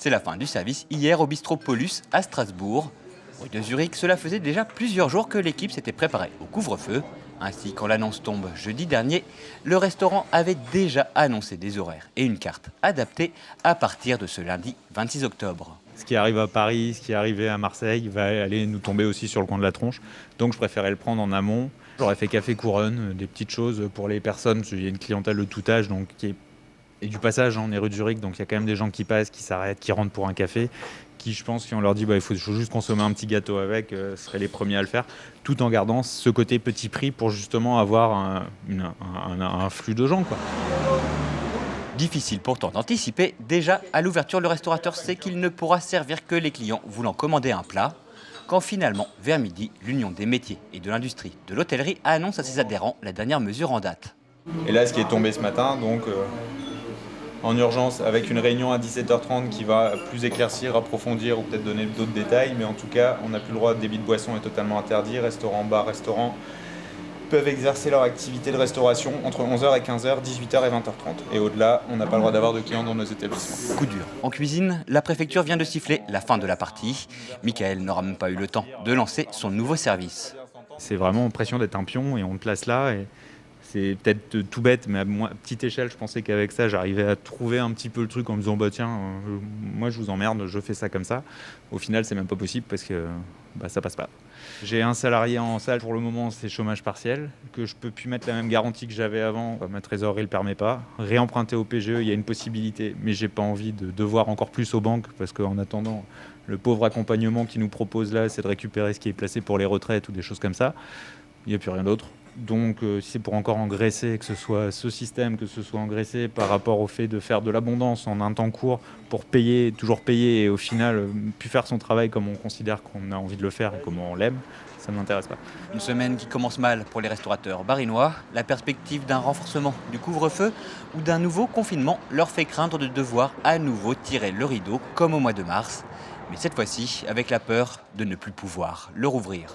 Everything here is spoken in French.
C'est la fin du service hier au bistrot Paulus à Strasbourg. Rue de Zurich, cela faisait déjà plusieurs jours que l'équipe s'était préparée au couvre-feu. Ainsi, quand l'annonce tombe jeudi dernier, le restaurant avait déjà annoncé des horaires et une carte adaptée à partir de ce lundi 26 octobre. Ce qui arrive à Paris, ce qui est arrivé à Marseille va aller nous tomber aussi sur le coin de la tronche. Donc je préférais le prendre en amont. J'aurais fait café couronne, des petites choses pour les personnes, parce qu'il y a une clientèle de tout âge et du passage, on est rue de Zurich, donc il y a quand même des gens qui passent, qui s'arrêtent, qui rentrent pour un café, qui je pense, si on leur dit il faut juste consommer un petit gâteau avec, seraient les premiers à le faire, tout en gardant ce côté petit prix pour justement avoir un flux de gens, quoi. Difficile pourtant d'anticiper. Déjà, à l'ouverture, le restaurateur sait qu'il ne pourra servir que les clients voulant commander un plat. Quand finalement, vers midi, l'Union des métiers et de l'industrie de l'hôtellerie annonce à ses adhérents la dernière mesure en date. Et là, ce qui est tombé ce matin, donc en urgence, avec une réunion à 17h30 qui va plus éclaircir, approfondir ou peut-être donner d'autres détails, mais en tout cas, on n'a plus le droit, débit de boisson est totalement interdit, restaurants, bars, restaurants peuvent exercer leur activité de restauration entre 11h et 15h, 18h et 20h30. Et au-delà, on n'a pas le droit d'avoir de clients dans nos établissements. Coup dur. En cuisine, la préfecture vient de siffler la fin de la partie. Michael n'aura même pas eu le temps de lancer son nouveau service. C'est vraiment pression d'être un pion et on te place là. Et c'est peut-être tout bête, mais à petite échelle, je pensais qu'avec ça, j'arrivais à trouver un petit peu le truc en me disant tiens, moi je vous emmerde, je fais ça comme ça. Au final, c'est même pas possible parce que ça passe pas. J'ai un salarié en salle pour le moment, c'est chômage partiel, que je peux plus mettre la même garantie que j'avais avant. Ma trésorerie le permet pas. Réemprunter au PGE, il y a une possibilité, mais j'ai pas envie de devoir encore plus aux banques parce qu'en attendant, le pauvre accompagnement qu'ils nous proposent là, c'est de récupérer ce qui est placé pour les retraites ou des choses comme ça. Il n'y a plus rien d'autre. Donc si c'est pour encore engraisser, que ce soit ce système, que ce soit engraisser par rapport au fait de faire de l'abondance en un temps court pour payer, toujours payer et au final plus faire son travail comme on considère qu'on a envie de le faire et comme on l'aime, ça ne m'intéresse pas. Une semaine qui commence mal pour les restaurateurs barinois. La perspective d'un renforcement du couvre-feu ou d'un nouveau confinement leur fait craindre de devoir à nouveau tirer le rideau comme au mois de mars. Mais cette fois-ci avec la peur de ne plus pouvoir le rouvrir.